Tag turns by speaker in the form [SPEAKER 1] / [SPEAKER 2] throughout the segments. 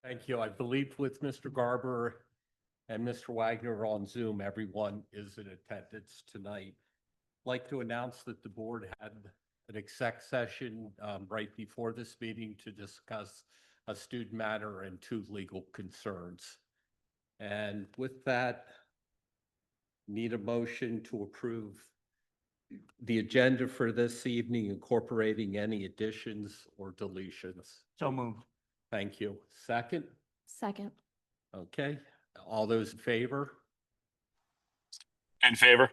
[SPEAKER 1] Thank you. I believe with Mr. Garber and Mr. Wagner on Zoom, everyone is in attendance tonight. I'd like to announce that the board had an exec session right before this meeting to discuss a student matter and 2 legal concerns. And with that, need a motion to approve the agenda for this evening, incorporating any additions or deletions.
[SPEAKER 2] So moved.
[SPEAKER 1] Thank you. Second?
[SPEAKER 3] Second.
[SPEAKER 1] Okay. All those in favor?
[SPEAKER 4] In favor.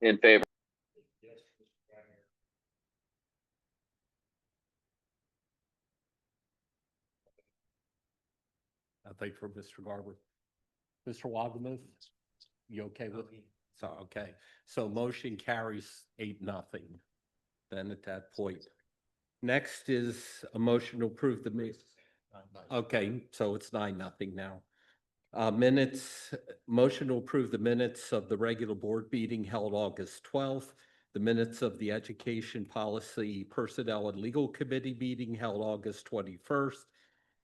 [SPEAKER 5] In favor.
[SPEAKER 1] Nothing for Mr. Garber. Mr. Wagemuth, you okay with? So, okay. So motion carries 8-0. Then at that point. Next is a motion to approve the minutes. Okay, so it's 9-0 now. Minutes, motion to approve the minutes of the regular board meeting held August 12th, the minutes of the Education Policy Personnel and Legal Committee meeting held August 21st,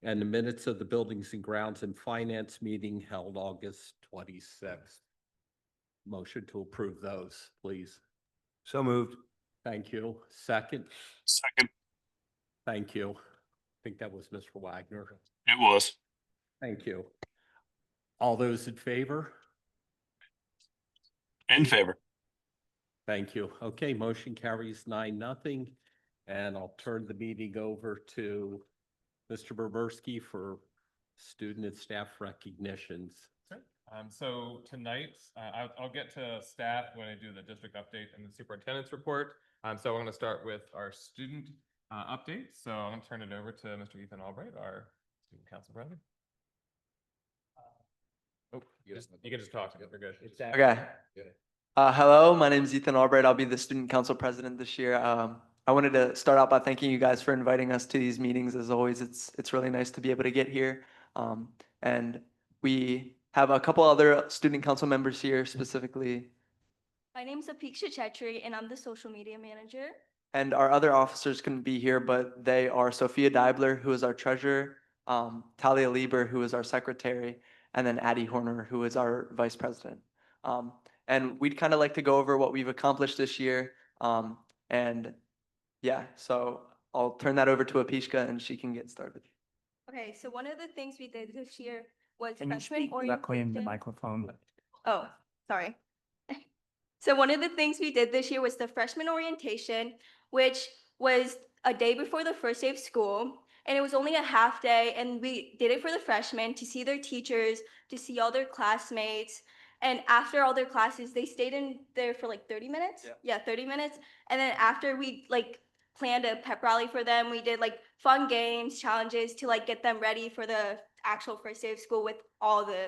[SPEAKER 1] and the minutes of the Buildings and Grounds and Finance meeting held August 26th. Motion to approve those, please.
[SPEAKER 2] So moved.
[SPEAKER 1] Thank you. Second?
[SPEAKER 4] Second.
[SPEAKER 1] Thank you. I think that was Mr. Wagner.
[SPEAKER 4] It was.
[SPEAKER 1] Thank you. All those in favor?
[SPEAKER 4] In favor.
[SPEAKER 1] Thank you. Okay, motion carries 9-0. And I'll turn the meeting over to Mr. Berbersky for student and staff recognitions.
[SPEAKER 6] So tonight, I'll get to staff when I do the district update and the superintendent's report. So I'm going to start with our student update. So I'm going to turn it over to Mr. Ethan Albright, our student council president. Oh, you can just talk. You're good.
[SPEAKER 7] Okay. Hello, my name is Ethan Albright. I'll be the student council president this year. I wanted to start out by thanking you guys for inviting us to these meetings. As always, it's really nice to be able to get here. And we have a couple other student council members here specifically.
[SPEAKER 8] My name is Apiksha Chetri, and I'm the social media manager.
[SPEAKER 7] And our other officers couldn't be here, but they are Sophia Deibler, who is our treasurer, Talia Lieber, who is our secretary, and then Addie Horner, who is our vice president. And we'd kind of like to go over what we've accomplished this year. And yeah, so I'll turn that over to Apishka and she can get started.
[SPEAKER 8] Okay, so one of the things we did this year was
[SPEAKER 2] Can you
[SPEAKER 8] freshman
[SPEAKER 2] speak directly in the
[SPEAKER 8] orientation.
[SPEAKER 2] microphone?
[SPEAKER 8] Oh, sorry. So one of the things we did this year was the freshman orientation, which was a day before the first day of school. And it was only a half day, and we did it for the freshmen to see their teachers, to see all their classmates. And after all their classes, they stayed in there for like 30 minutes. Yeah, 30 minutes. And then after we planned a pep rally for them, we did fun games, challenges to get them ready for the actual first day of school with all the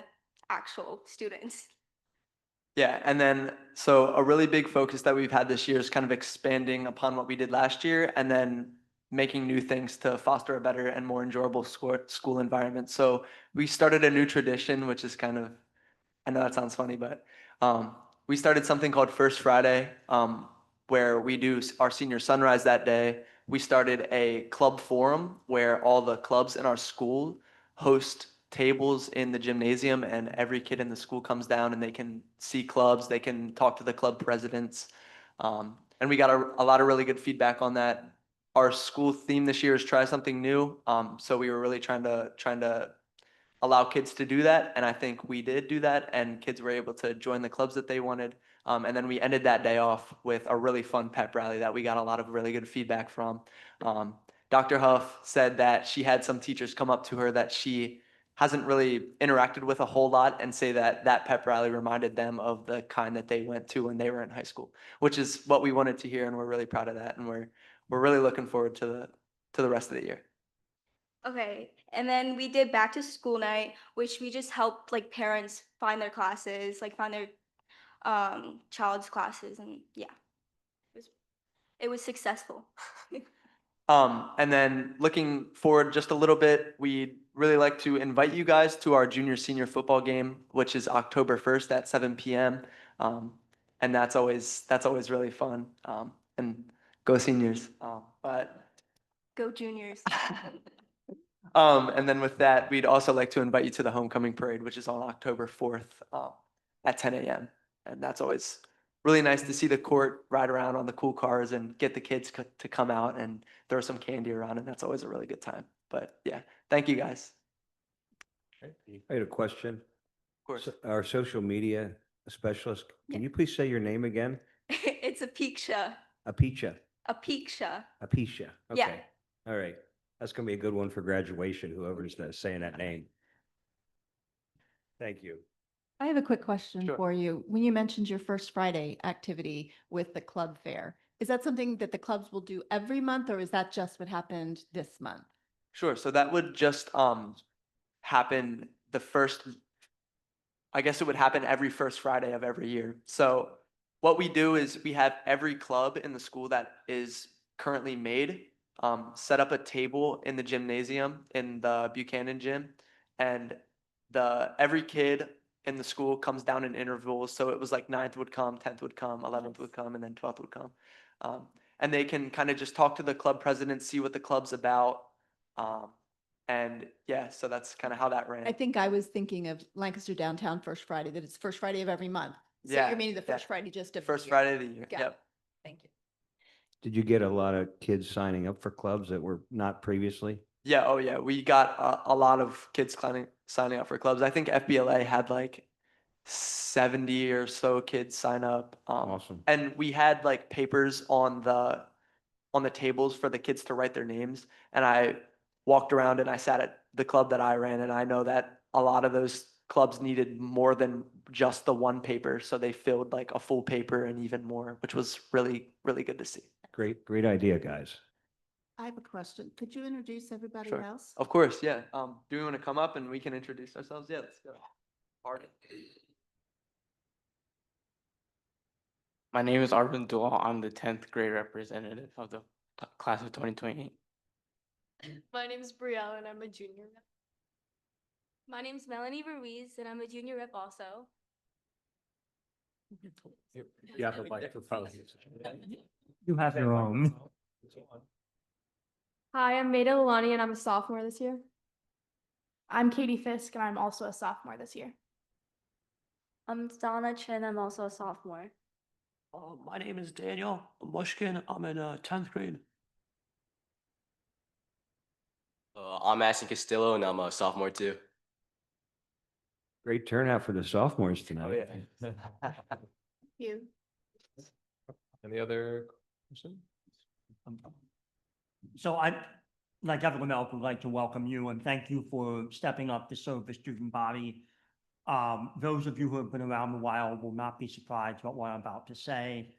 [SPEAKER 8] actual students.
[SPEAKER 7] Yeah, and then so a really big focus that we've had this year is kind of expanding upon what we did last year and then making new things to foster a better and more enjoyable school environment. So we started a new tradition, which is kind of, I know that sounds funny, but we started something called First Friday, where we do our senior sunrise that day. We started a club forum where all the clubs in our school host tables in the gymnasium, and every kid in the school comes down and they can see clubs, they can talk to the club presidents. And we got a lot of really good feedback on that. Our school theme this year is try something new. So we were really trying to allow kids to do that. And I think we did do that, and kids were able to join the clubs that they wanted. And then we ended that day off with a really fun pep rally that we got a lot of really good feedback from. Dr. Huff said that she had some teachers come up to her that she hasn't really interacted with a whole lot and say that that pep rally reminded them of the kind that they went to when they were in high school, which is what we wanted to hear. And we're really proud of that. And we're really looking forward to the rest of the year.
[SPEAKER 8] Okay, and then we did back to school night, which we just helped parents find their classes, find their child's classes, and yeah, it was successful.
[SPEAKER 7] And then looking forward just a little bit, we'd really like to invite you guys to our junior senior football game, which is October 1st at 7 p.m. And that's always really fun. And go seniors. But
[SPEAKER 8] Go Juniors.
[SPEAKER 7] And then with that, we'd also like to invite you to the homecoming parade, which is on October 4th, at 10 a.m. And that's always really nice to see the court ride around on the cool cars and get the kids to come out and throw some candy around. And that's always a really good time. But yeah, thank you guys.
[SPEAKER 2] I had a question.
[SPEAKER 7] Of course.
[SPEAKER 2] Our social media specialist, can
[SPEAKER 8] Yeah.
[SPEAKER 2] you please say your name again?
[SPEAKER 8] It's Apeksha.
[SPEAKER 2] Apicha,
[SPEAKER 8] Apeksha.
[SPEAKER 2] Apisha.
[SPEAKER 8] Yeah.
[SPEAKER 2] Okay. All right. That's gonna be a good one for graduation, whoever's saying that name. Thank you.
[SPEAKER 3] I have a quick question
[SPEAKER 7] Sure.
[SPEAKER 3] for you. When you mentioned your First Friday activity with the club fair, is that something that the clubs will do every month, or is that just what happened this month?
[SPEAKER 7] Sure. So that would just happen the first, I guess it would happen every first Friday of every year. So what we do is we have every club in the school that is currently made set up a table in the gymnasium in the Buchanan gym, and every kid in the school comes down in intervals. So it was like 9th would come, 10th would come, 11th would come, and then 12th would come. And they can kind of just talk to the club president, see what the club's about. And yeah, so that's kind of how that ran.
[SPEAKER 3] I think I was thinking of Lancaster Downtown First Friday, that it's first Friday of every month. So
[SPEAKER 7] Yeah,
[SPEAKER 3] you're meaning the
[SPEAKER 7] yeah.
[SPEAKER 3] first Friday just of. the
[SPEAKER 7] First
[SPEAKER 3] year.
[SPEAKER 7] Friday of the year.
[SPEAKER 3] Got it.
[SPEAKER 7] Yep.
[SPEAKER 3] Thank you.
[SPEAKER 2] Did you get a lot of kids signing up for clubs that were not previously?
[SPEAKER 7] Yeah. Oh yeah. We got a lot of kids signing up for clubs. I think FBLA had like 70 or so kids sign up.
[SPEAKER 2] Awesome.
[SPEAKER 7] And we had like papers on the tables for the kids to write their names. And I walked around and I sat at the club that I ran, and I know that a lot of those clubs needed more than just the one paper. So they filled like a full paper and even more, which was really, really good to see.
[SPEAKER 2] Great idea, guys.
[SPEAKER 3] I have a question. Could you introduce everybody
[SPEAKER 7] Sure.
[SPEAKER 3] else?
[SPEAKER 7] Of course, yeah. Do we want to come up and we can introduce ourselves? Yeah, let's go. Pardon.
[SPEAKER 9] My name is Arvind Dua. I'm the 10th grade representative of the class of 2028.
[SPEAKER 10] My name is Brielle and I'm a junior rep.
[SPEAKER 8] My name's Melanie Ruiz and I'm a junior rep also.
[SPEAKER 1] You have a microphone.
[SPEAKER 9] You have your own.
[SPEAKER 10] Hi, I'm Maida Lalani and I'm a sophomore this year. I'm Katie Fisk and I'm also a sophomore this year.
[SPEAKER 8] I'm Donna Chen. I'm also a sophomore.
[SPEAKER 11] My name is Daniel Mushkin. I'm in 10th grade.
[SPEAKER 12] I'm Ashton Castillo and I'm a sophomore too.
[SPEAKER 2] Great turnout for the sophomores tonight.
[SPEAKER 10] Thank you.
[SPEAKER 6] Any other questions?
[SPEAKER 11] So I, like everyone else, would like to welcome you and thank you for stepping up to serve the student body. Those of you who have been around a while will not be surprised about what I'm about to say.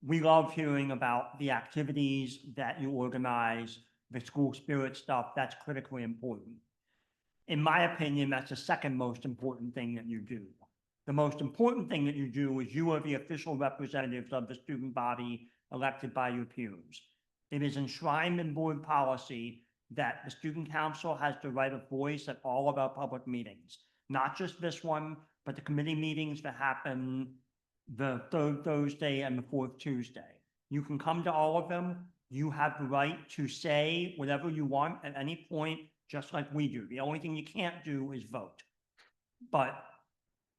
[SPEAKER 11] We love hearing about the activities that you organize, the school spirit stuff. That's critically important. In my opinion, that's the second most important thing that you do. The most important thing that you do is you are the official representatives of the student body elected by your peers. It is enshrined in board policy that the student council has the right of voice at all of our public meetings, not just this one, but the committee meetings that happen the third Thursday and the fourth Tuesday. You can come to all of them. You have the right to say whatever you want at any point, just like we do. The only thing you can't do is vote. But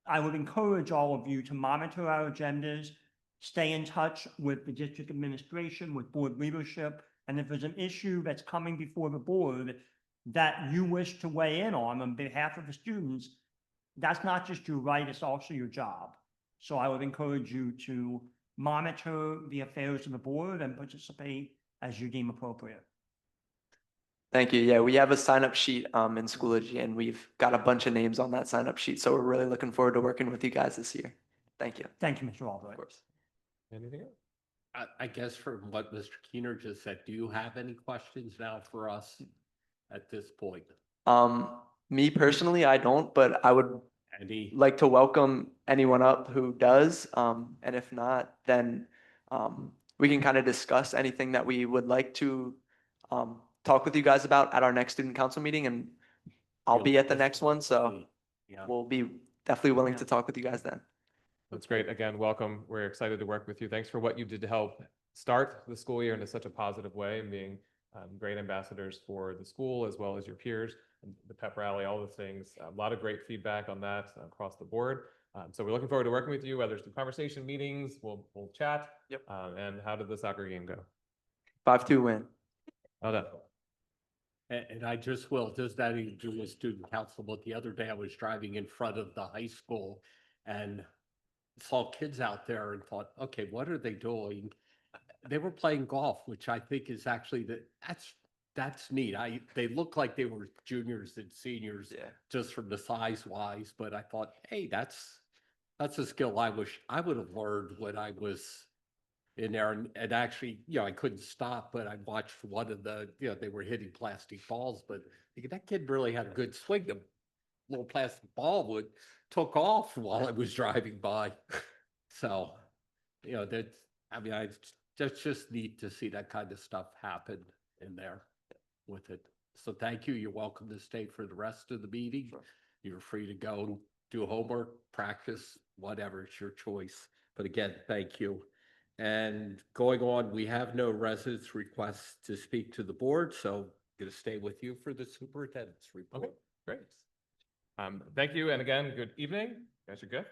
[SPEAKER 11] I would encourage all of you to monitor our agendas, stay in touch with the district administration, with board leadership, and if there's an issue that's coming before the board that you wish to weigh in on behalf of the students, that's not just your right, it's also your job. So I would encourage you to monitor the affairs of the board and participate as you deem appropriate.
[SPEAKER 7] Thank you. Yeah, we have a sign-up sheet in Schoology, and we've got a bunch of names on that sign-up sheet. So we're really looking forward to working with you guys this year. Thank you.
[SPEAKER 11] Thank you, Mr. Albright.
[SPEAKER 7] Of course.
[SPEAKER 6] Anything else?
[SPEAKER 1] I guess from what Mr. Keener just said, do you have any questions now for us at this point?
[SPEAKER 7] Me personally, I don't, but I would
[SPEAKER 1] Any?
[SPEAKER 7] like to welcome anyone up who does. And if not, then we can kind of discuss anything that we would like to talk with you guys about at our next student council meeting. And I'll be at the next one, so
[SPEAKER 1] Yeah.
[SPEAKER 7] we'll be definitely willing to talk with you guys then.
[SPEAKER 6] That's great. Again, welcome. We're excited to work with you. Thanks for what you did to help start the school year in such a positive way and being great ambassadors for the school as well as your peers, and the pep rally, all those things. A lot of great feedback on that across the board. So we're looking forward to working with you, whether it's through conversation meetings, we'll chat.
[SPEAKER 7] Yep.
[SPEAKER 6] And how did the soccer game go?
[SPEAKER 7] 5-2 win.
[SPEAKER 6] Well done.
[SPEAKER 1] And I just will, does that even do with student council? But the other day I was driving in front of the high school and saw kids out there and thought, okay, what are they doing? They were playing golf, which I think is actually that's neat. They look like they were juniors and seniors just from the size wise, but I thought, hey, that's a skill I wish I would have learned when I was in there. And actually, I couldn't stop, but I watched one of the, they were hitting plastic balls, but that kid really had a good swing. The little plastic ball took off while I was driving by. So, that's just neat to see that kind of stuff happen in there with it. So thank you. You're welcome to stay for the rest of the meeting.
[SPEAKER 7] Sure.
[SPEAKER 1] You're free to go and do homework, practice, whatever, it's your choice. But again, thank you. And going on, we have no residents' requests to speak to the board, so I'm going to stay with you for the superintendent's report.
[SPEAKER 6] Okay, great. Thank you, and again, good evening. You guys are good.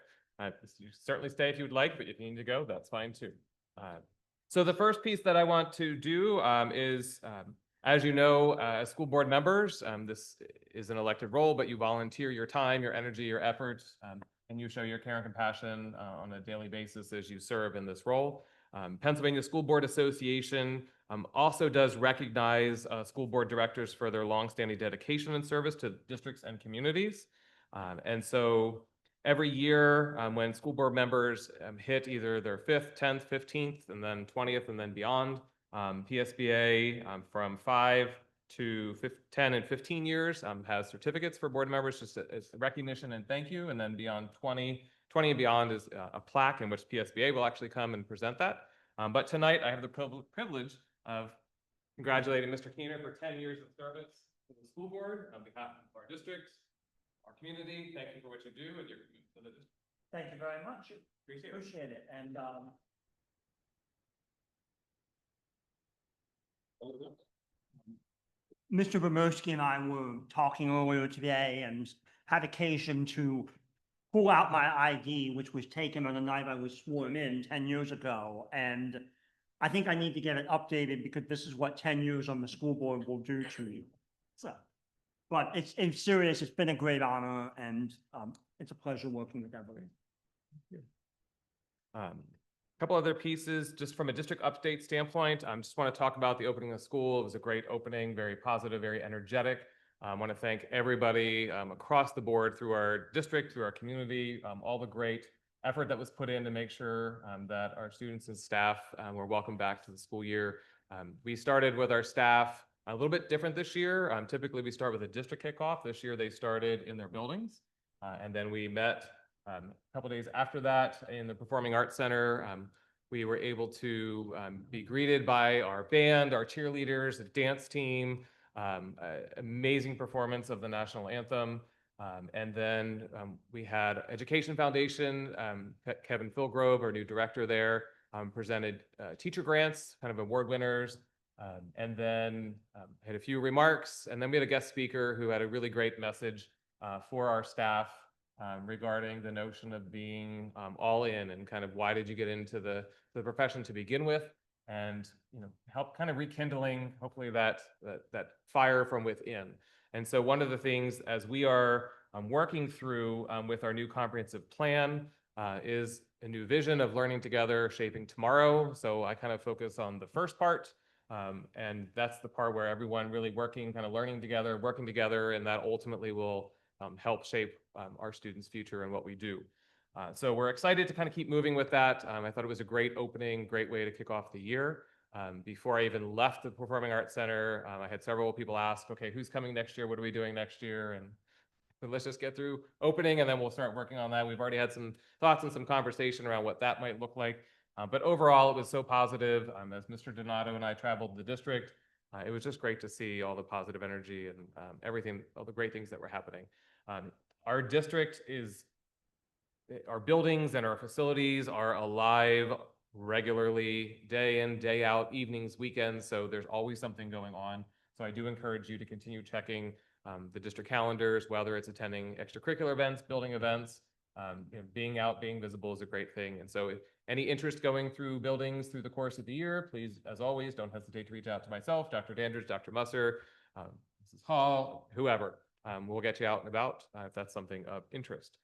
[SPEAKER 6] You certainly stay if you would like, but if you need to go, that's fine too. So the first piece that I want to do is, as you know, as school board members, this is an elected role, but you volunteer your time, your energy, your efforts, and you show your care and compassion on a daily basis as you serve in this role. Pennsylvania School Board Association also does recognize school board directors for their longstanding dedication and service to districts and communities. And so every year when school board members hit either their 5th, 10th, 15th, and then 20th, and then beyond, PSBA from 5 to 10 and 15 years has certificates for board members just as recognition and thank you. And then beyond 20 and beyond is a plaque in which PSBA will actually come and present that. But tonight I have the privilege of congratulating Mr. Keener for 10 years of service to the school board on behalf of our district, our community. Thank you for what you do and your commitment to the district.
[SPEAKER 11] Thank you very much.
[SPEAKER 6] Appreciate it.
[SPEAKER 11] Appreciate it. And Mr. Bomerski and I were talking earlier today and had occasion to pull out my ID, which was taken on the night I was sworn in 10 years ago. And I think I need to get it updated because this is what 10 years on the school board will do to you. So, but it's serious. It's been a great honor and it's a pleasure working with everyone.
[SPEAKER 6] Couple other pieces, just from a district update standpoint, I just want to talk about the opening of the school. It was a great opening, very positive, very energetic. I want to thank everybody across the board through our district, through our community, all the great effort that was put in to make sure that our students and staff were welcome back to the school year. We started with our staff a little bit different this year. Typically, we start with a district kickoff. This year, they started in their buildings. And then we met a couple days after that in the Performing Arts Center. We were able to be greeted by our band, our cheerleaders, the dance team, amazing performance of the national anthem. And then we had Education Foundation, Kevin Philgrove, our new director there, presented teacher grants, kind of award winners. And then had a few remarks. And then we had a guest speaker who had a really great message for our staff regarding the notion of being all in and kind of why did you get into the profession to begin with, and help kind of rekindling hopefully that fire from within. And so one of the things as we are working through with our new comprehensive plan is a new vision of learning together, shaping tomorrow. So I kind of focus on the first part. And that's the part where everyone really working, kind of learning together, working together, and that ultimately will help shape our students' future and what we do. So we're excited to kind of keep moving with that. I thought it was a great opening, great way to kick off the year. Before I even left the Performing Arts Center, I had several people ask, okay, who's coming next year? What are we doing next year? And let's just get through opening and then we'll start working on that. We've already had some thoughts and some conversation around what that might look like. But overall, it was so positive. As Mr. Donato and I traveled the district, it was just great to see all the positive energy and everything, all the great things that were happening. Our district our buildings and our facilities are alive regularly, day in, day out, evenings, weekends. So there's always something going on. So I do encourage you to continue checking the district calendars, whether it's attending extracurricular events, building events, being out, being visible is a great thing. And so if any interest going through buildings through the course of the year, please, as always, don't hesitate to reach out to myself, Dr. Dandridge, Dr. Musser, Mrs. Hall, whoever. We'll get you out and about if that's something of interest.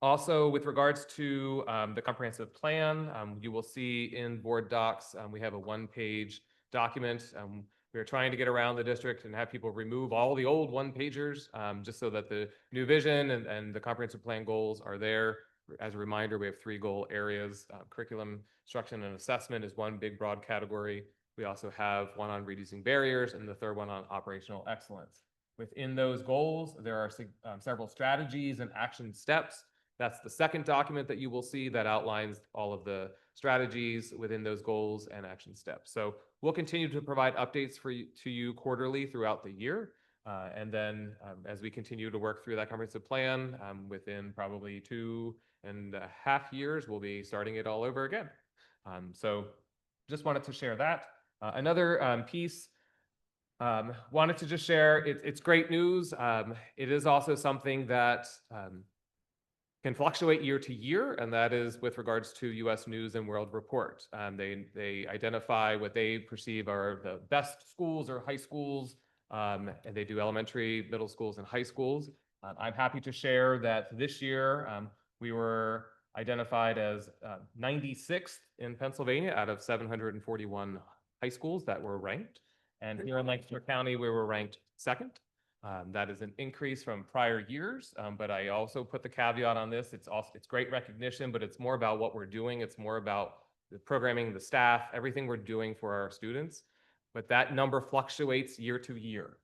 [SPEAKER 6] Also, with regards to the comprehensive plan, you will see in board docs, we have a one-page document. We're trying to get around the district and have people remove all the old one-pagers, just so that the new vision and the comprehensive plan goals are there. As a reminder, we have 3 goal areas. Curriculum, instruction, and assessment is one big broad category. We also have one on reducing barriers and the third one on operational excellence. Within those goals, there are several strategies and action steps. That's the second document that you will see that outlines all of the strategies within those goals and action steps. So we'll continue to provide updates to you quarterly throughout the year. And then as we continue to work through that comprehensive plan, within probably 2.5 years, we'll be starting it all over again. So just wanted to share that. Another piece, wanted to just share, it's great news. It is also something that can fluctuate year to year, and that is with regards to U.S. News and World Report. They identify what they perceive are the best schools or high schools, and they do elementary, middle schools, and high schools. I'm happy to share that this year we were identified as 96th in Pennsylvania out of 741 high schools that were ranked. And here in Lancaster County, we were ranked 2nd. That is an increase from prior years, but I also put the caveat on this. It's great recognition, but it's more about what we're doing. It's more about the programming, the staff, everything we're doing for our students. But that number fluctuates year to year.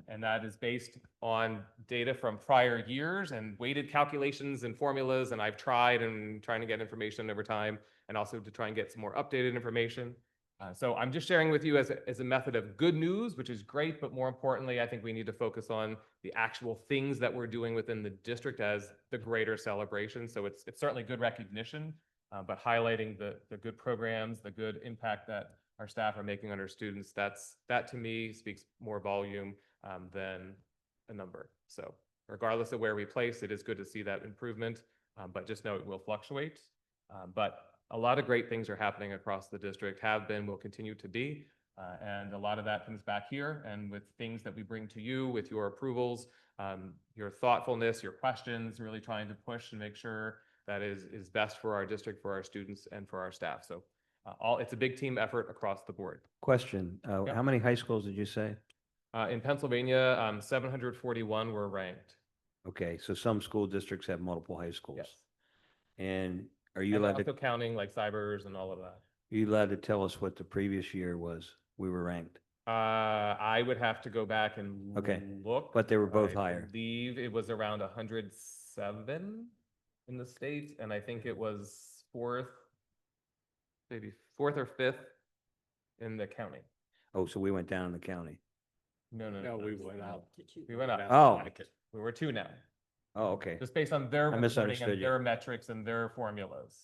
[SPEAKER 6] And that is based on data from prior years and weighted calculations and formulas. And I've tried and trying to get information over time and also to try and get some more updated information. So I'm just sharing with you as a method of good news, which is great, but more importantly, I think we need to focus on the actual things that we're doing within the district as the greater celebration. So it's certainly good recognition, but highlighting the good programs, the good impact that our staff are making on our students, that to me speaks more volume than a number. So regardless of where we place, it is good to see that improvement, but just know it will fluctuate. But a lot of great things are happening across the district, have been, will continue to be. And a lot of that comes back here and with things that we bring to you with your approvals, your thoughtfulness, your questions, really trying to push and make sure that is best for our district, for our students, and for our staff. So it's a big team effort across the board.
[SPEAKER 2] Question, how many high schools did you say?
[SPEAKER 6] In Pennsylvania, 741 were ranked.
[SPEAKER 2] Okay, so some school districts have multiple high schools.
[SPEAKER 6] Yes.
[SPEAKER 2] And are you
[SPEAKER 6] And
[SPEAKER 2] allowed
[SPEAKER 6] also
[SPEAKER 2] to,
[SPEAKER 6] counting like cybers and all of that.
[SPEAKER 2] are you allowed to tell us what the previous year was? We were ranked,
[SPEAKER 6] I would have to go back and
[SPEAKER 2] Okay,
[SPEAKER 6] look.
[SPEAKER 2] but they were both
[SPEAKER 6] I
[SPEAKER 2] higher.
[SPEAKER 6] believe it was around 107 in the state, and I think it was 4th, maybe 4th or 5th in the county.
[SPEAKER 2] Oh, so we went down in the county.
[SPEAKER 6] No,
[SPEAKER 1] we went out.
[SPEAKER 6] We went up.
[SPEAKER 2] Oh.
[SPEAKER 6] We were 2 now,
[SPEAKER 2] Oh, okay,
[SPEAKER 6] just based on their
[SPEAKER 2] I
[SPEAKER 6] reporting
[SPEAKER 2] misunderstood
[SPEAKER 6] and
[SPEAKER 2] you.
[SPEAKER 6] their metrics and their formulas.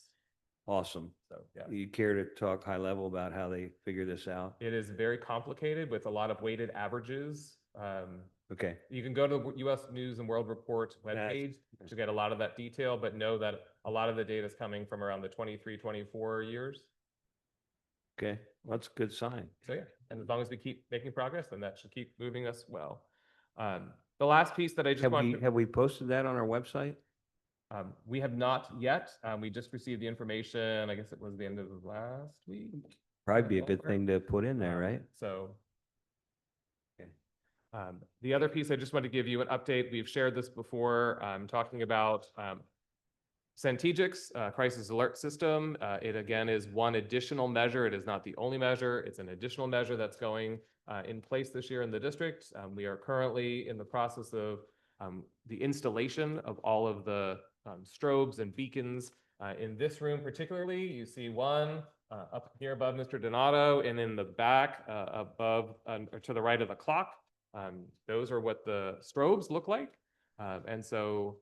[SPEAKER 2] awesome.
[SPEAKER 6] So, yeah.
[SPEAKER 2] You care to talk high level about how they figure this out?
[SPEAKER 6] It is very complicated with a lot of weighted averages.
[SPEAKER 2] Okay,
[SPEAKER 6] You can go to the U.S. News and World Report webpage to get a lot of that detail, but know that a lot of the data is coming from around the 23, 24 years.
[SPEAKER 2] okay, well, that's a good sign.
[SPEAKER 6] So yeah, and as long as we keep making progress, then that should keep moving us well. The last piece that I just wanted to
[SPEAKER 2] Have we posted that on our website?
[SPEAKER 6] we have not yet. We just received the information, I guess it was the end of last week.
[SPEAKER 2] Probably be a good thing to put in there, right?
[SPEAKER 6] So. The other piece, I just want to give you an update. We've shared this before, talking about Centegix, Crisis Alert System. It again is one additional measure. It is not the only measure. It's an additional measure that's going in place this year in the district. We are currently in the process of the installation of all of the strobes and beacons in this room particularly. You see one up here above Mr. Donato, and in the back above or to the right of the clock. Those are what the strobes look like. And so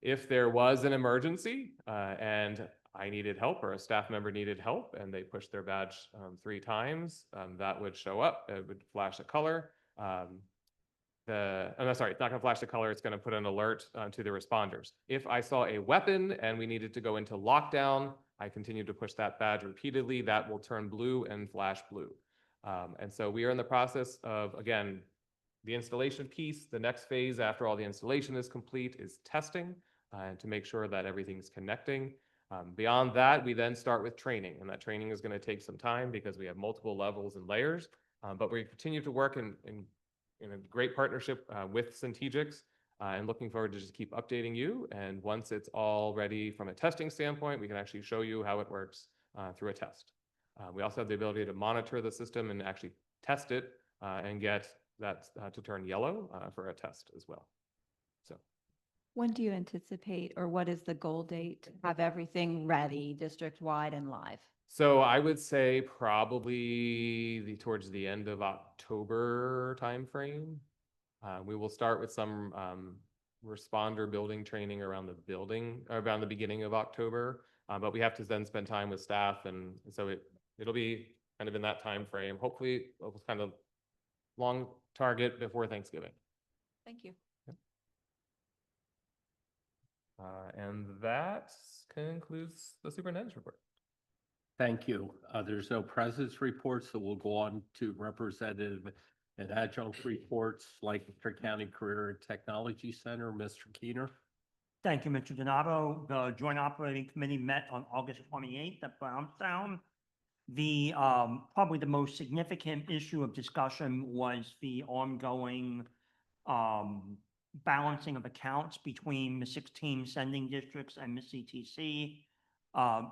[SPEAKER 6] if there was an emergency and I needed help or a staff member needed help and they pushed their badge 3 times, that would show up. It would flash a color. Sorry, it's not going to flash the color. It's going to put an alert to the responders. If I saw a weapon and we needed to go into lockdown, I continued to push that badge repeatedly. That will turn blue and flash blue. And so we are in the process of, again, the installation piece. The next phase after all the installation is complete is testing to make sure that everything's connecting. Beyond that, we then start with training, and that training is going to take some time because we have multiple levels and layers. But we continue to work in a great partnership with Centegix, and looking forward to just keep updating you. And once it's all ready from a testing standpoint, we can actually show you how it works through a test. We also have the ability to monitor the system and actually test it and get that to turn yellow for a test as well. So
[SPEAKER 13] When do you anticipate, or what is the goal date to have everything ready, district-wide and live?
[SPEAKER 6] So I would say probably towards the end of October timeframe. We will start with some responder building training around the beginning of October. But we have to then spend time with staff, and so it'll be kind of in that time frame. Hopefully, it was kind of long target before Thanksgiving.
[SPEAKER 13] Thank you.
[SPEAKER 6] And that concludes the superintendent's report.
[SPEAKER 1] Thank you. There's no presence reports, so we'll go on to representative and adjunct reports, Lancaster County Career and Technology Center, Mr. Keener.
[SPEAKER 11] Thank you, Mr. Donato. The Joint Operating Committee met on August 28th at Brownstown. The probably the most significant issue of discussion was the ongoing balancing of accounts between the 16 sending districts and the CTC.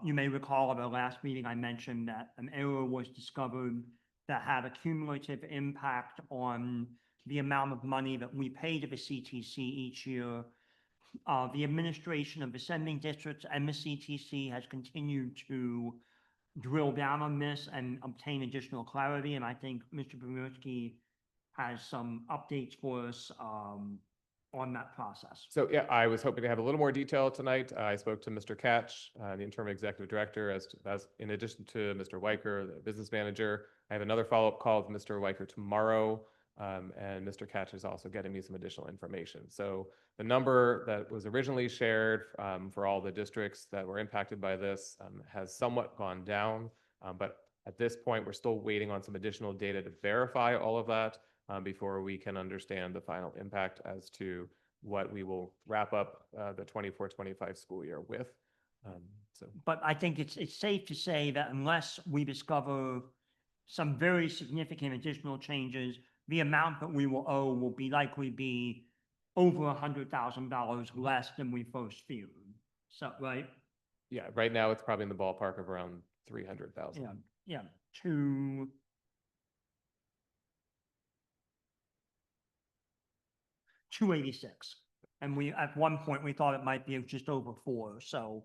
[SPEAKER 11] You may recall at our last meeting, I mentioned that an error was discovered that had a cumulative impact on the amount of money that we pay to the CTC each year. The administration of the sending districts and the CTC has continued to drill down on this and obtain additional clarity. And I think Mr. Bumurski has some updates for us on that process.
[SPEAKER 6] So yeah, I was hoping to have a little more detail tonight. I spoke to Mr. Catch, the interim executive director, as in addition to Mr. Weicker, the business manager. I have another follow-up call with Mr. Weicker tomorrow, and Mr. Catch is also getting me some additional information. So the number that was originally shared for all the districts that were impacted by this has somewhat gone down, but at this point, we're still waiting on some additional data to verify all of that before we can understand the final impact as to what we will wrap up the 24-25 school year with.
[SPEAKER 11] But I think it's safe to say that unless we discover some very significant additional changes, the amount that we will owe will likely be over $100,000 less than we first feared. So, right?
[SPEAKER 6] Yeah, right now it's probably in the ballpark of around 300,000.
[SPEAKER 11] Yeah, 286. And at one point, we thought it might be just over 4. So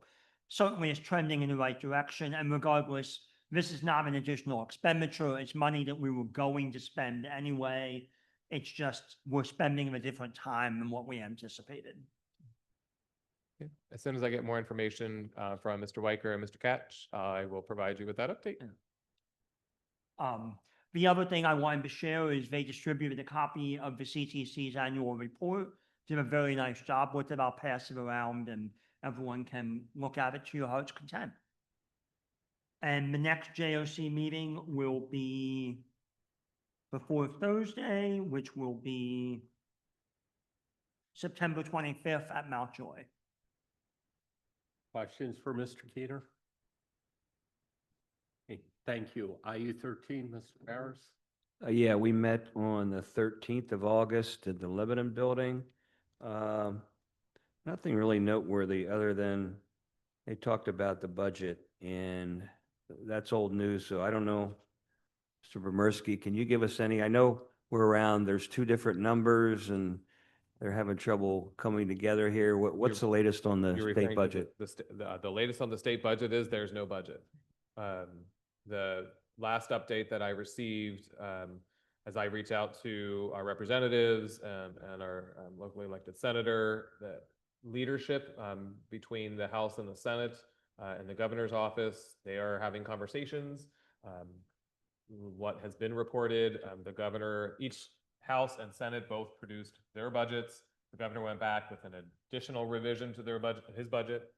[SPEAKER 11] certainly it's trending in the right direction. And regardless, this is not an additional expenditure. It's money that we were going to spend anyway. It's just we're spending at a different time than what we anticipated.
[SPEAKER 6] Okay. As soon as I get more information from Mr. Weicker and Mr. Catch, I will provide you with that update.
[SPEAKER 11] The other thing I wanted to share is they distributed a copy of the CTC's annual report. Did a very nice job with it. I'll pass it around and everyone can look at it to your heart's content. And the next JOC meeting will be before Thursday, which will be September 25th at Mount Joy.
[SPEAKER 1] Questions for Mr. Keener? Okay, thank you. IU 13, Mr. Barris?
[SPEAKER 2] Yeah, we met on the 13th of August at the Lebanon Building. Nothing really noteworthy other than they talked about the budget, and that's old news, so I don't know. Mr. Bumurski, can you give us any? I know we're around, there's 2 different numbers and they're having trouble coming together here. What's the latest on the state budget?
[SPEAKER 6] The latest on the state budget is there's no budget. The last update that I received as I reach out to our representatives and our locally elected senator, that leadership between the House and the Senate in the governor's office. They are having conversations. What has been reported, the governor, each House and Senate both produced their budgets. The governor went back with an additional revision to their budget, his budget.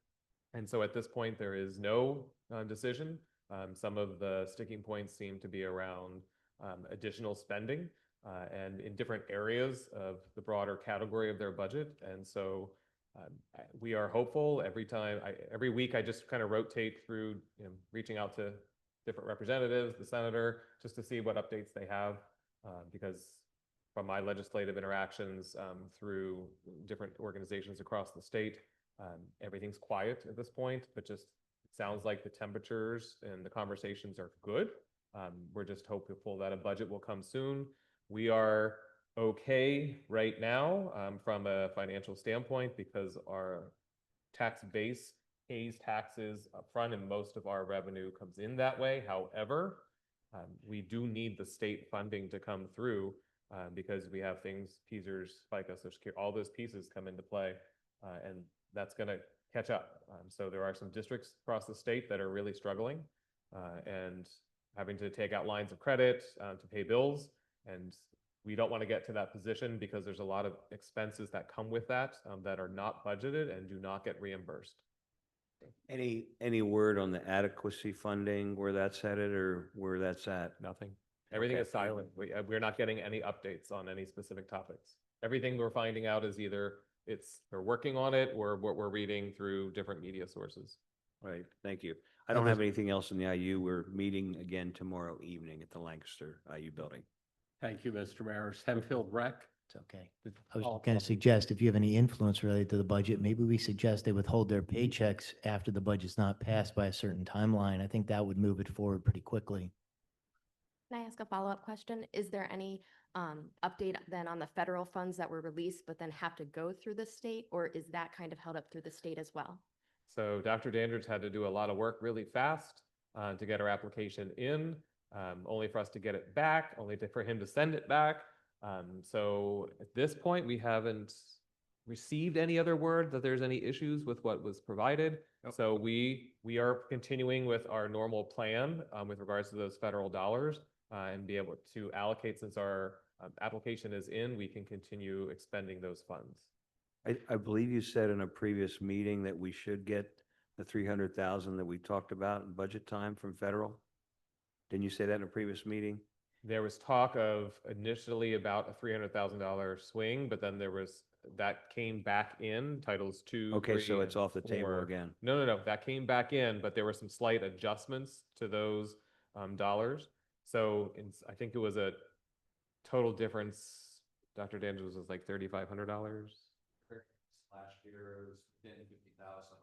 [SPEAKER 6] And so at this point, there is no decision. Some of the sticking points seem to be around additional spending and in different areas of the broader category of their budget. And so we are hopeful every week I just kind of rotate through, reaching out to different representatives, the senator, just to see what updates they have. Because from my legislative interactions through different organizations across the state, everything's quiet at this point, but just it sounds like the temperatures and the conversations are good. We're just hopeful that a budget will come soon. We are okay right now from a financial standpoint because our tax base pays taxes upfront and most of our revenue comes in that way. However, we do need the state funding to come through because we have things, PSERS, FICA, Social Security, all those pieces come into play, and that's going to catch up. So there are some districts across the state that are really struggling and having to take out lines of credit to pay bills. And we don't want to get to that position because there's a lot of expenses that come with that that are not budgeted and do not get reimbursed.
[SPEAKER 2] Any word on the adequacy funding, where that's headed or where that's at?
[SPEAKER 6] Nothing. Everything
[SPEAKER 2] Okay.
[SPEAKER 6] is silent. We're not getting any updates on any specific topics. Everything we're finding out is either they're working on it or what we're reading through different media sources.
[SPEAKER 2] Right, thank you. I don't have anything else in the IU. We're meeting again tomorrow evening at the Lancaster IU building.
[SPEAKER 1] Thank you, Mr. Maris. Hempfield Rec?
[SPEAKER 14] It's okay. I was
[SPEAKER 1] Oh,
[SPEAKER 14] going to suggest if you have any influence related to the budget, maybe we suggest they withhold their paychecks after the budget's not passed by a certain timeline. I think that would move it forward pretty quickly.
[SPEAKER 15] Can I ask a follow-up question? Is there any update then on the federal funds that were released but then have to go through the state, or is that kind of held up through the state as well?
[SPEAKER 6] So Dr. Dandridge had to do a lot of work really fast to get our application in, only for us to get it back, for him to send it back. So at this point, we haven't received any other word that there's any issues with what was provided.
[SPEAKER 2] Nope.
[SPEAKER 6] So we are continuing with our normal plan with regards to those federal dollars and be able to allocate, since our application is in, we can continue expending those funds.
[SPEAKER 2] I believe you said in a previous meeting that we should get the 300,000 that we talked about in budget time from federal. Didn't you say that in a previous meeting?
[SPEAKER 6] There was talk of initially about a $300,000 swing, but then that came back in Titles 2.
[SPEAKER 2] Okay,
[SPEAKER 6] 3,
[SPEAKER 2] so it's
[SPEAKER 6] and
[SPEAKER 2] off the table
[SPEAKER 6] 4.
[SPEAKER 2] again.
[SPEAKER 6] No. That came back in, but there were some slight adjustments to those dollars. So I think it was a total difference. Dr. Dandridge was like $3,500.
[SPEAKER 16] Last year, it was 50,000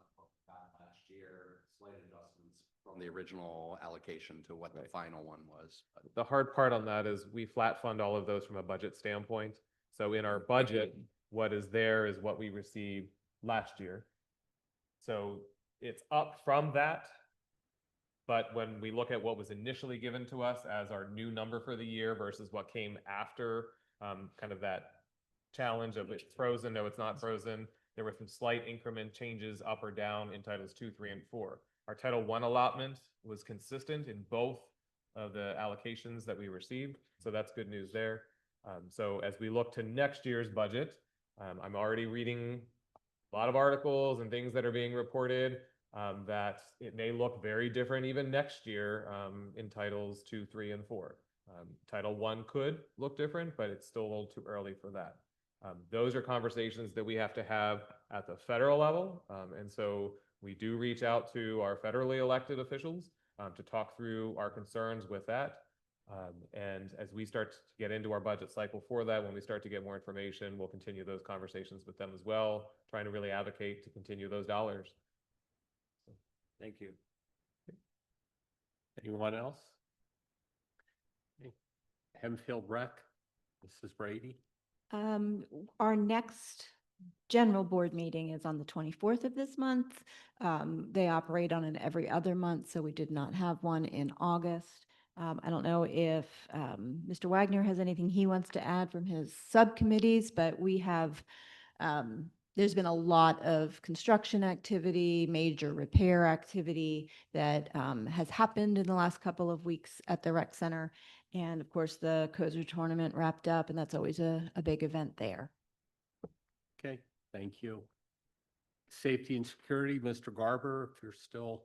[SPEAKER 16] last year, slight adjustments from the original allocation to what the final one was. But
[SPEAKER 6] The hard part on that is we flat fund all of those from a budget standpoint. So in our budget, what is there is what we received last year. So it's up from that. But when we look at what was initially given to us as our new number for the year versus what came after, kind of that challenge of it's frozen, no, it's not frozen. There were some slight increment changes up or down in Titles 2, 3, and 4. Our Title 1 allotment was consistent in both of the allocations that we received. So that's good news there. So as we look to next year's budget, I'm already reading a lot of articles and things that are being reported that it may look very different even next year in Titles 2, 3, and 4. Title 1 could look different, but it's still a little too early for that. Those are conversations that we have to have at the federal level. And so we do reach out to our federally elected officials to talk through our concerns with that. And as we start to get into our budget cycle for that, when we start to get more information, we'll continue those conversations with them as well, trying to really advocate to continue those dollars.
[SPEAKER 2] Thank you.
[SPEAKER 1] Anyone else? Hempfield Rec, Mrs. Brady?
[SPEAKER 13] Our next general board meeting is on the 24th of this month. They operate on an every other month, so we did not have one in August. I don't know if Mr. Wagner has anything he wants to add from his subcommittees, but we have
[SPEAKER 3] there's been a lot of construction activity, major repair activity that has happened in the last couple of weeks at the rec center. And of course, the Kozer tournament wrapped up, and that's always a big event there.
[SPEAKER 1] Okay, thank you. Safety and security, Mr. Garber, if you're still,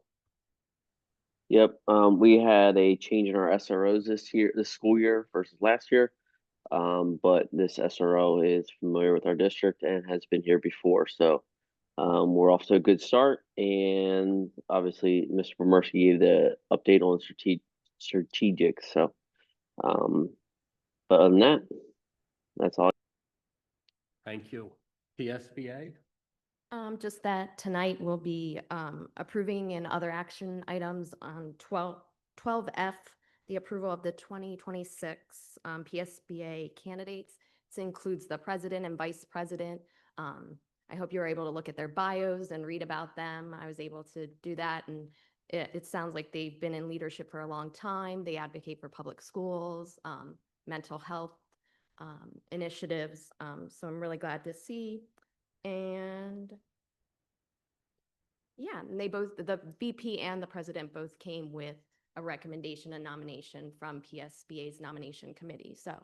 [SPEAKER 5] Yep, we had a change in our SROs this school year versus last year. But this SRO is familiar with our district and has been here before, so we're off to a good start. And obviously, Mr. Pomersky gave the update on strategic. So, but other than that, that's all.
[SPEAKER 1] thank you. PSBA?
[SPEAKER 15] Just that tonight we'll be approving and other action items on 12F, the approval of the 2026 PSBA candidates. This includes the president and vice president. I hope you were able to look at their bios and read about them. I was able to do that, and it sounds like they've been in leadership for a long time. They advocate for public schools, mental health initiatives. So I'm really glad to see. And yeah, and they both, the VP and the president both came with a recommendation and nomination from PSBA's nomination committee. So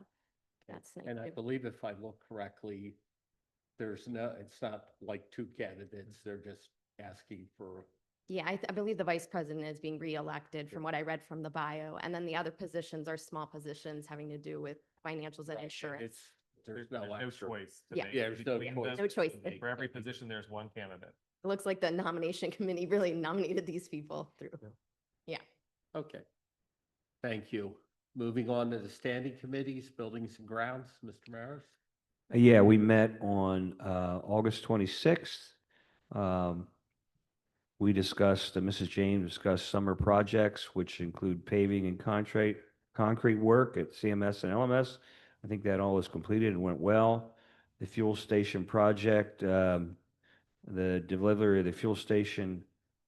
[SPEAKER 15] that's nice.
[SPEAKER 1] And I believe if I look correctly, it's not like two candidates, they're just asking for.
[SPEAKER 15] Yeah, I believe the vice president is being reelected from what I read from the bio. And then the other positions are small positions having to do with financials and insurance.
[SPEAKER 1] There's no extra.
[SPEAKER 6] choice. to
[SPEAKER 15] Yeah.
[SPEAKER 6] make
[SPEAKER 1] Yeah, there's no
[SPEAKER 6] between
[SPEAKER 1] choice.
[SPEAKER 6] them.
[SPEAKER 15] No choice.
[SPEAKER 6] For every position, there's one candidate.
[SPEAKER 15] It looks like the nomination committee really nominated these people through. Yeah.
[SPEAKER 1] Okay. Thank you. Moving on to the standing committees, buildings and grounds, Mr. Maris?
[SPEAKER 2] Yeah, we met on August 26th. We discussed, Mrs. James discussed summer projects, which include paving and concrete work at CMS and LMS. I think that all was completed and went well. The fuel station project, the delivery of the fuel station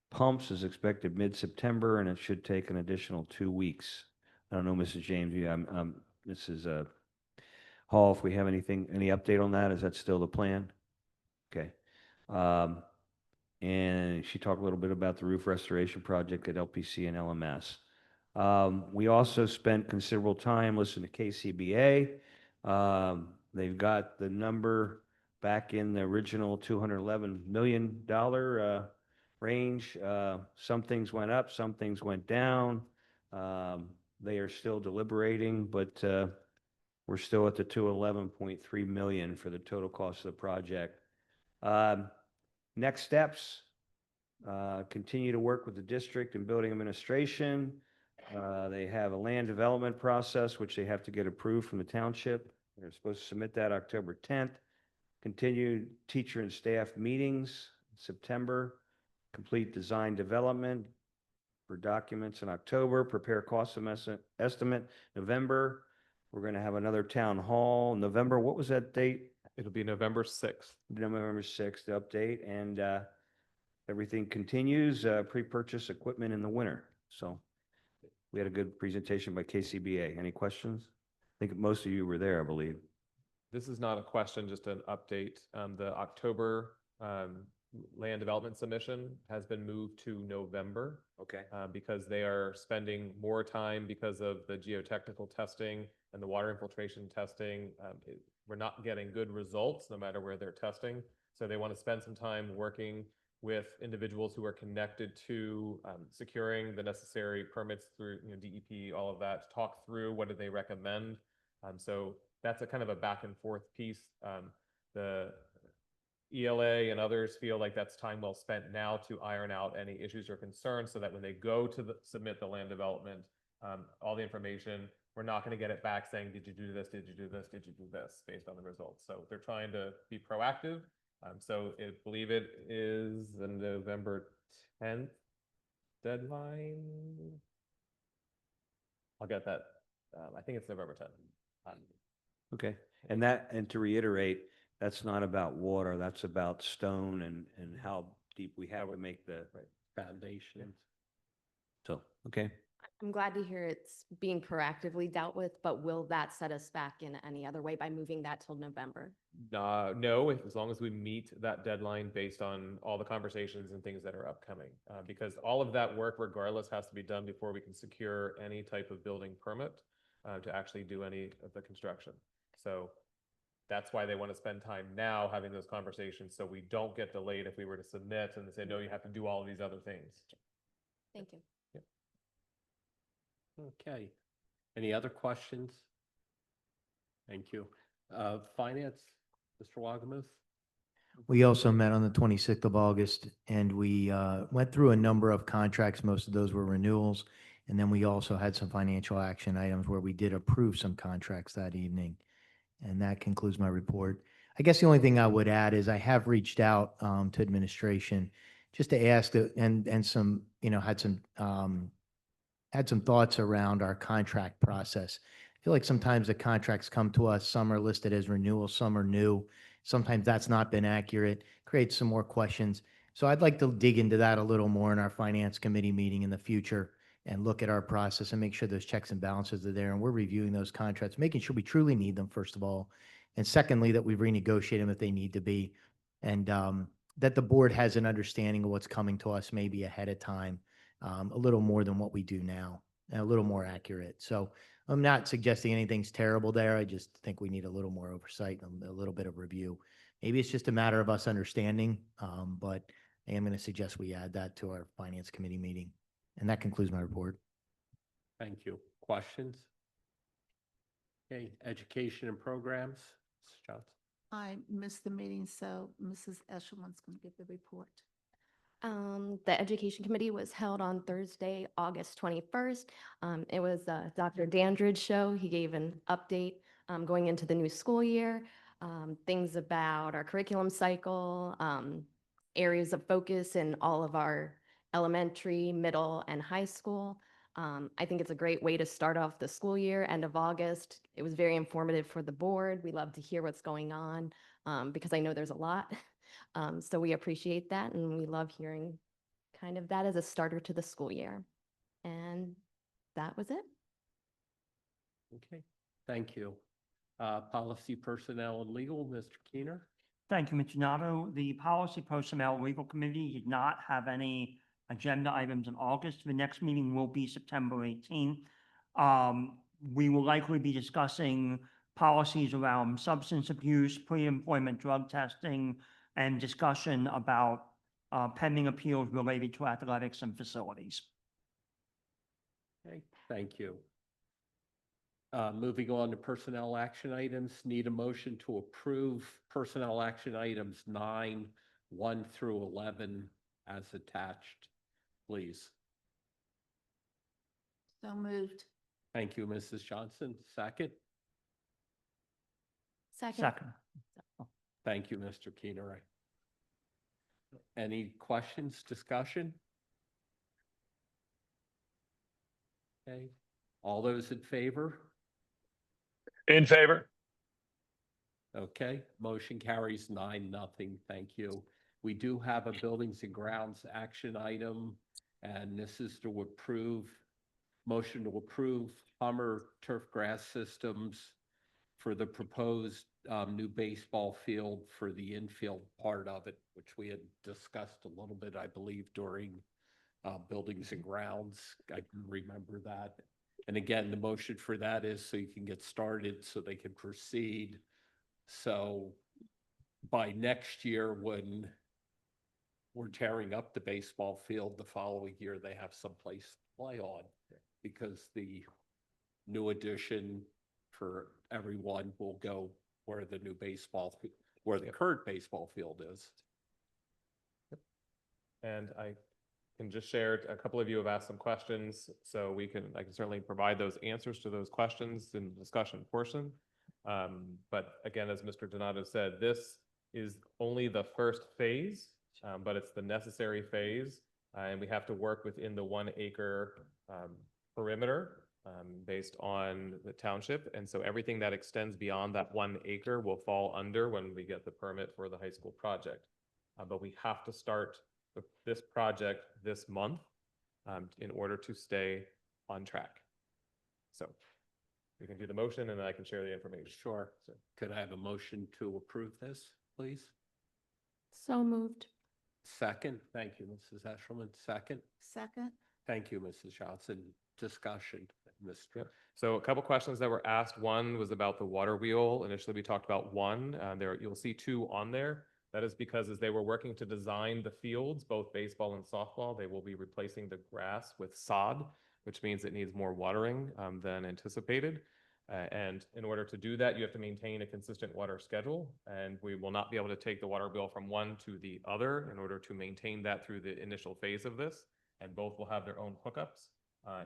[SPEAKER 2] pumps is expected mid-September, and it should take an additional 2 weeks. I don't know, Mrs. James, Mrs. Hall, if we have any update on that, is that still the plan? Okay. And she talked a little bit about the roof restoration project at LPC and LMS. We also spent considerable time listening to KCBA. They've got the number back in the original $211 million range. Some things went up, some things went down. They are still deliberating, but we're still at the 211.3 million for the total cost of the project. Next steps, continue to work with the district and building administration. They have a land development process, which they have to get approved from the township. They're supposed to submit that October 10th. Continue teacher and staff meetings in September. Complete design development for documents in October. Prepare cost estimate November. We're going to have another town hall in November. What was that date?
[SPEAKER 6] It'll be November 6th.
[SPEAKER 2] November 6th, the update, and everything continues, pre-purchase equipment in the winter. So we had a good presentation by KCBA. Any questions? I think most of you were there, I believe.
[SPEAKER 6] This is not a question, just an update. The October land development submission has been moved to November.
[SPEAKER 2] Okay.
[SPEAKER 6] Because they are spending more time because of the geotechnical testing and the water infiltration testing. We're not getting good results no matter where they're testing. So they want to spend some time working with individuals who are connected to securing the necessary permits through DEP, all of that, to talk through what do they recommend. So that's a kind of a back and forth piece. The ELA and others feel like that's time well spent now to iron out any issues or concerns so that when they go to submit the land development, all the information, we're not going to get it back saying, did you do this? Did you do this? Did you do this? Based on the results. So they're trying to be proactive. So I believe it is the November 10th deadline. I'll get that. I think it's November 10th.
[SPEAKER 2] Okay. And to reiterate, that's not about water, that's about stone and how deep we have to make the
[SPEAKER 1] foundations.
[SPEAKER 2] So, okay.
[SPEAKER 15] I'm glad to hear it's being proactively dealt with, but will that set us back in any other way by moving that till November?
[SPEAKER 6] No, as long as we meet that deadline based on all the conversations and things that are upcoming. Because all of that work regardless has to be done before we can secure any type of building permit to actually do any of the construction. So that's why they want to spend time now having those conversations, so we don't get delayed if we were to submit and they say, no, you have to do all of these other things.
[SPEAKER 15] Thank you.
[SPEAKER 1] Okay. Any other questions? Thank you. Finance, Mr. Wagamuth?
[SPEAKER 14] We also met on the 26th of August, and we went through a number of contracts. Most of those were renewals. And then we also had some financial action items where we did approve some contracts that evening. And that concludes my report. I guess the only thing I would add is I have reached out to administration just to ask and some, had some thoughts around our contract process. I feel like sometimes the contracts come to us, some are listed as renewal, some are new. Sometimes that's not been accurate, creates some more questions. So I'd like to dig into that a little more in our finance committee meeting in the future and look at our process and make sure those checks and balances are there. And we're reviewing those contracts, making sure we truly need them, first of all. And secondly, that we renegotiate them if they need to be. And that the board has an understanding of what's coming to us maybe ahead of time. A little more than what we do now, and a little more accurate. So I'm not suggesting anything's terrible there. I just think we need a little more oversight and a little bit of review. Maybe it's just a matter of us understanding, but I am going to suggest we add that to our finance committee meeting. And that concludes my report.
[SPEAKER 1] Thank you. Questions? Okay, education and programs, Mrs. Johnson.
[SPEAKER 17] I missed the meeting, so Mrs. Eshelman's going to give the report.
[SPEAKER 15] The Education Committee was held on Thursday, August 21st. It was Dr. Dandridge show. He gave an update going into the new school year, things about our curriculum cycle, areas of focus in all of our elementary, middle, and high school. I think it's a great way to start off the school year, end of August. It was very informative for the board. We love to hear what's going on because I know there's a lot. So we appreciate that, and we love hearing kind of that as a starter to the school year. And that was it.
[SPEAKER 1] Okay, thank you. Policy, personnel, and legal, Mr. Keener.
[SPEAKER 11] Thank you, Mr. Nato. The Policy Personnel Legal Committee did not have any agenda items in August. The next meeting will be September 18th. We will likely be discussing policies around substance abuse, pre-employment drug testing, and discussion about pending appeals related to athletics and facilities.
[SPEAKER 1] Okay, thank you. Moving on to personnel action items, need a motion to approve personnel action items 9, 1 through 11 as attached, please.
[SPEAKER 17] So moved.
[SPEAKER 1] Thank you, Mrs. Johnson. Second.
[SPEAKER 11] Second.
[SPEAKER 1] Thank you, Mr. Keener. Any questions, discussion? Okay, all those in favor?
[SPEAKER 4] In favor.
[SPEAKER 1] Okay, motion carries 9-0. Thank you. We do have a buildings and grounds action item, and this is to approve, motion to approve Hummer turf grass systems for the proposed new baseball field for the infield part of it, which we had discussed a little bit, I believe, during buildings and grounds. I can remember that. And again, the motion for that is so you can get started, so they can proceed. So by next year, when we're tearing up the baseball field, the following year, they have some place to play on, because the new addition for everyone will go where the new baseball, where the current baseball field is.
[SPEAKER 6] And I can just share, a couple of you have asked some questions, so I can certainly provide those answers to those questions in the discussion portion. But again, as Mr. Donato said, this is only the first phase, but it's the necessary phase. And we have to work within the 1 acre perimeter based on the township. And so everything that extends beyond that 1 acre will fall under when we get the permit for the high school project. But we have to start this project this month in order to stay on track. So we can do the motion and then I can share the information.
[SPEAKER 1] Sure. Could I have a motion to approve this, please?
[SPEAKER 10] So moved.
[SPEAKER 1] Second, thank you, Mrs. Eshelman. Second,
[SPEAKER 17] Second?
[SPEAKER 1] thank you, Mrs. Johnson. Discussion, Mr.
[SPEAKER 6] Yep. So a couple questions that were asked. One was about the water wheel. Initially, we talked about one. There, you'll see two on there. That is because as they were working to design the fields, both baseball and softball, they will be replacing the grass with sod, which means it needs more watering than anticipated. And in order to do that, you have to maintain a consistent water schedule. And we will not be able to take the water wheel from one to the other in order to maintain that through the initial phase of this. And both will have their own hookups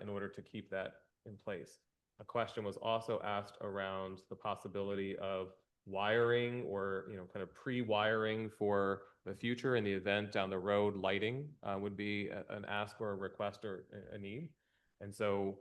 [SPEAKER 6] in order to keep that in place. A question was also asked around the possibility of wiring or, kind of pre-wiring for the future in the event down the road. Lighting would be an ask or a request or a need. And so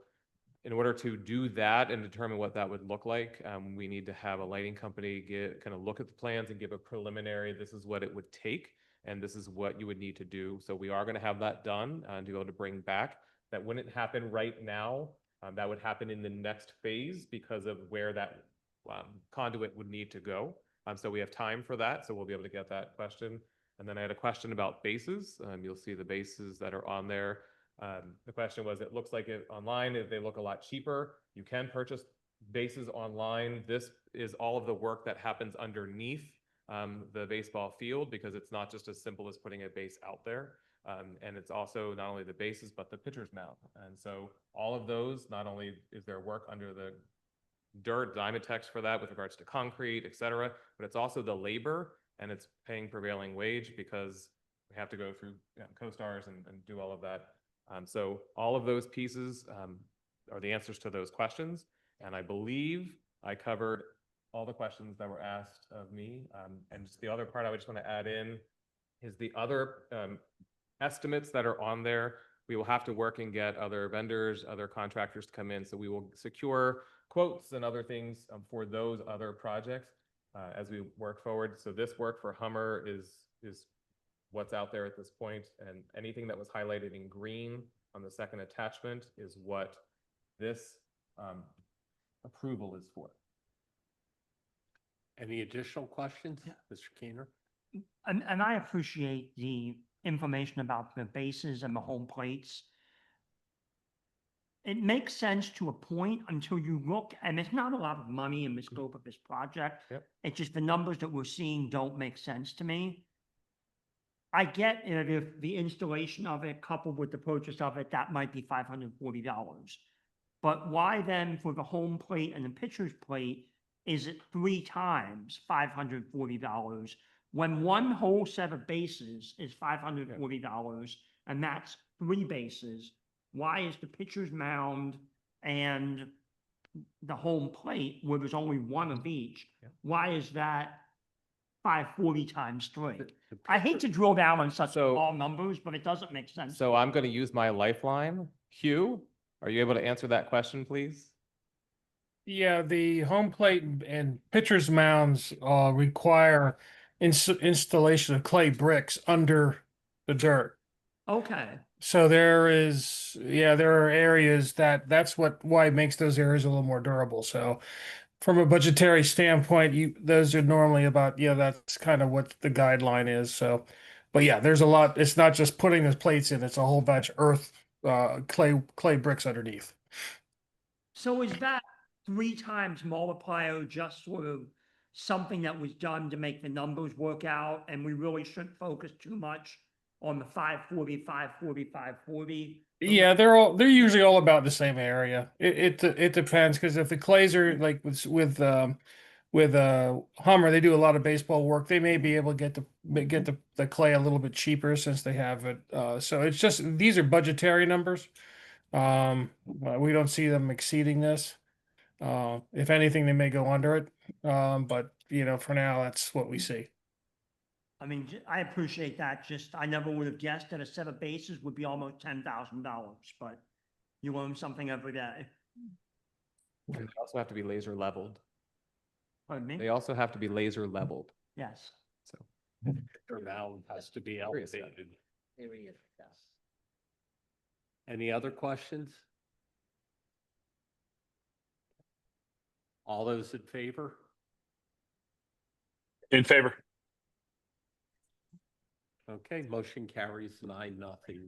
[SPEAKER 6] in order to do that and determine what that would look like, we need to have a lighting company kind of look at the plans and give a preliminary, this is what it would take, and this is what you would need to do. So we are going to have that done to be able to bring back. That wouldn't happen right now. That would happen in the next phase because of where that conduit would need to go. So we have time for that. So we'll be able to get that question. And then I had a question about bases. You'll see the bases that are on there. The question was, it looks like online, they look a lot cheaper. You can purchase bases online. This is all of the work that happens underneath the baseball field, because it's not just as simple as putting a base out there. And it's also not only the bases, but the pitcher's mound. And so all of those, not only is there work under the dirt, Dynatex for that with regards to concrete, et cetera, but it's also the labor, and it's paying prevailing wage because we have to go through co-stars and do all of that. So all of those pieces are the answers to those questions. And I believe I covered all the questions that were asked of me. And just the other part I would just want to add in is the other estimates that are on there. We will have to work and get other vendors, other contractors to come in. So we will secure quotes and other things for those other projects as we work forward. So this work for Hummer is what's out there at this point, and anything that was highlighted in green on the second attachment is what this approval is for.
[SPEAKER 1] Any additional questions, Mr. Keener?
[SPEAKER 11] And I appreciate the information about the bases and the home plates. It makes sense to a point until you look, and it's not a lot of money in the scope of this project.
[SPEAKER 6] Yep.
[SPEAKER 11] It's just the numbers that we're seeing don't make sense to me. I get it if the installation of it coupled with the purchase of it, that might be $540. But why then for the home plate and the pitcher's plate, is it 3 times $540 when one whole set of bases is $540 and that's 3 bases? Why is the pitcher's mound and the home plate, where there's only one of each, why is that 540 times 3? I hate to drill down on such small numbers, but it doesn't make sense.
[SPEAKER 6] So I'm going to use my lifeline. Hugh, are you able to answer that question, please?
[SPEAKER 18] Yeah, the home plate and pitcher's mounds require installation of clay bricks under the dirt.
[SPEAKER 11] Okay.
[SPEAKER 18] So there are areas that's why it makes those areas a little more durable. So from a budgetary standpoint, those are normally about, that's kind of what the guideline is. So, but yeah, there's a lot. It's not just putting the plates in, it's a whole batch of earth, clay bricks underneath.
[SPEAKER 11] So is that 3 times multiplier just sort of something that was done to make the numbers work out, and we really shouldn't focus too much on the 540, 540, 540?
[SPEAKER 18] Yeah, they're usually all about the same area. It depends, because if the clays are like with Hummer, they do a lot of baseball work. They may be able to get the clay a little bit cheaper since they have it. So it's just, these are budgetary numbers. We don't see them exceeding this. If anything, they may go under it. But for now, that's what we see.
[SPEAKER 11] I mean, I appreciate that. Just, I never would have guessed that a set of bases would be almost $10,000, but you learn something every day.
[SPEAKER 6] And they also have to be laser leveled.
[SPEAKER 11] Pardon me?
[SPEAKER 6] They also have to be laser leveled.
[SPEAKER 11] Yes.
[SPEAKER 6] So
[SPEAKER 1] Their mound has to be
[SPEAKER 6] Curious.
[SPEAKER 1] elevated. Any other questions? All those in favor?
[SPEAKER 4] In favor.
[SPEAKER 1] Okay, motion carries 9-0.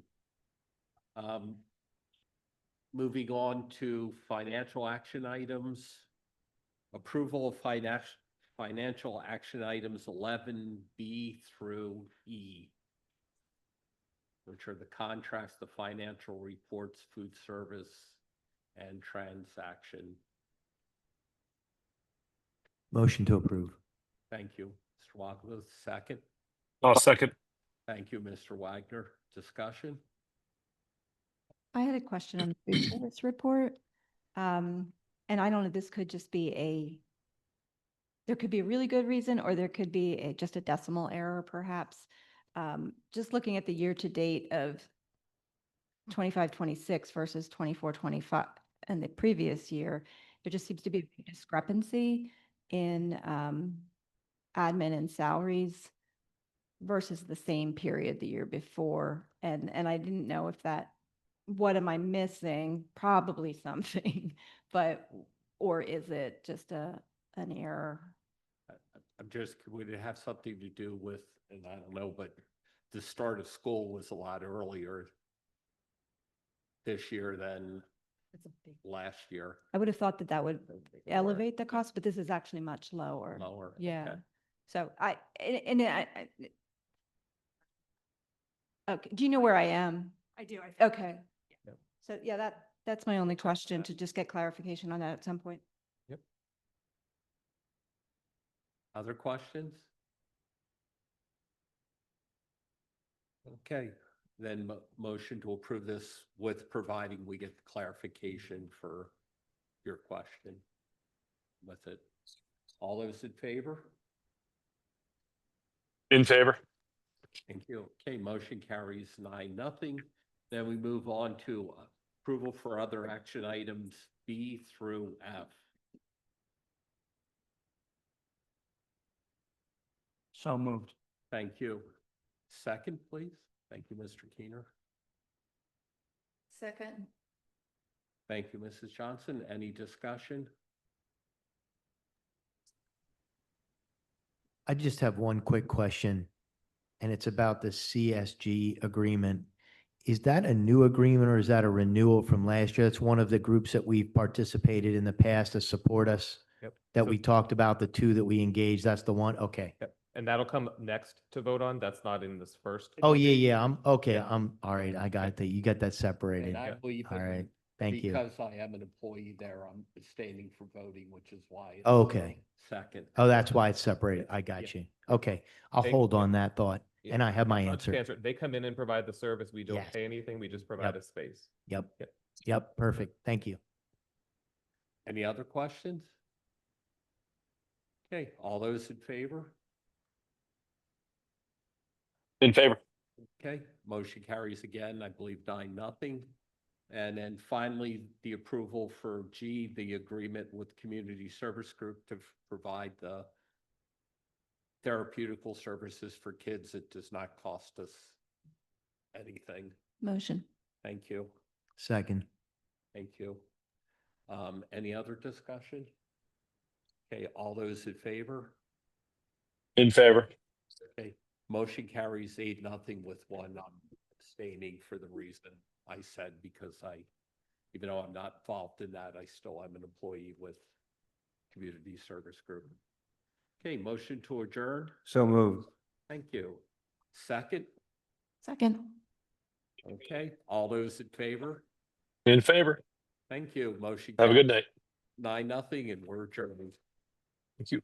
[SPEAKER 1] Moving on to financial action items. Approval of financial action items 11B through E, which are the contracts, the financial reports, food service, and transaction.
[SPEAKER 14] Motion to approve.
[SPEAKER 1] Thank you. Mr. Wadsworth, second.
[SPEAKER 4] I'll second.
[SPEAKER 1] Thank you, Mr. Wagner. Discussion?
[SPEAKER 13] I had a question on the food service report. And I don't know, this could just be there could be a really good reason, or there could be just a decimal error perhaps. Just looking at the year-to-date of 25-26 versus 24-25 and the previous year, there just seems to be a discrepancy in admin and salaries versus the same period the year before. And I didn't know if what am I missing? Probably something, or is it just an error?
[SPEAKER 1] Would it have something to do with, and I don't know, but the start of school was a lot earlier this year than last year.
[SPEAKER 13] I would have thought that would elevate the cost, but this is actually much lower.
[SPEAKER 1] Lower.
[SPEAKER 13] Yeah.
[SPEAKER 1] Okay.
[SPEAKER 13] So okay, do you know where I am?
[SPEAKER 10] I do.
[SPEAKER 13] Okay.
[SPEAKER 1] Yep.
[SPEAKER 13] So yeah, that's my only question, to just get clarification on that at some point.
[SPEAKER 1] Other questions? Okay, then motion to approve this with providing we get clarification for your question with it. All those in favor?
[SPEAKER 4] In favor.
[SPEAKER 1] Thank you. Okay, motion carries 9-0. Then we move on to approval for other action items B through F.
[SPEAKER 11] So moved.
[SPEAKER 1] Thank you. Second, please. Thank you, Mr. Keener.
[SPEAKER 17] Second.
[SPEAKER 1] Thank you, Mrs. Johnson. Any discussion?
[SPEAKER 14] I just have one quick question, and it's about the CSG agreement. Is that a new agreement or is that a renewal from last year? That's one of the groups that we've participated in the past to support us.
[SPEAKER 6] Yep.
[SPEAKER 14] That
[SPEAKER 6] So-
[SPEAKER 14] we talked about, the two that we engaged. That's the one. Okay.
[SPEAKER 6] Yep. And that'll come next to vote on. That's not in this first.
[SPEAKER 14] Oh, yeah. I'm okay.
[SPEAKER 6] Yeah.
[SPEAKER 14] All right. I got that. You got that separated.
[SPEAKER 1] And I believe
[SPEAKER 14] All
[SPEAKER 1] that
[SPEAKER 14] right. Thank you.
[SPEAKER 1] because I am an employee there, I'm abstaining from voting, which is why. it's
[SPEAKER 14] Okay.
[SPEAKER 1] Second.
[SPEAKER 14] Oh, that's why it's separated. I got you. Okay. I'll
[SPEAKER 6] They-
[SPEAKER 14] hold on that thought.
[SPEAKER 6] Yeah.
[SPEAKER 14] And I have my
[SPEAKER 6] I'll just
[SPEAKER 14] answer.
[SPEAKER 6] They come in and provide the service. We don't
[SPEAKER 14] Yes.
[SPEAKER 6] pay anything. We just provide a space.
[SPEAKER 14] Yep.
[SPEAKER 6] Yep.
[SPEAKER 14] Yep. Perfect. Thank you.
[SPEAKER 1] Any other questions? Okay, all those in favor?
[SPEAKER 4] In favor.
[SPEAKER 1] Okay, motion carries again, I believe 9-0. And then finally, the approval for G, the agreement with Community Service Group to provide the therapeutical services for kids. It does not cost us anything.
[SPEAKER 13] Motion.
[SPEAKER 1] Thank you.
[SPEAKER 14] Second.
[SPEAKER 1] Thank you. Any other discussion? Okay, all those in favor?
[SPEAKER 4] In favor.
[SPEAKER 1] Okay, motion carries 8-0 with one abstaining for the reason I said, because even though I'm not involved in that, I still am an employee with Community Service Group. Okay, motion to adjourn.
[SPEAKER 2] So moved.
[SPEAKER 1] Thank you. Second.
[SPEAKER 13] Second.
[SPEAKER 1] Okay, all those in favor?
[SPEAKER 4] In favor.
[SPEAKER 1] Thank you. Motion.
[SPEAKER 4] Have a good
[SPEAKER 1] carries
[SPEAKER 4] night.
[SPEAKER 1] 9-0, and we're adjourned.
[SPEAKER 4] Thank you.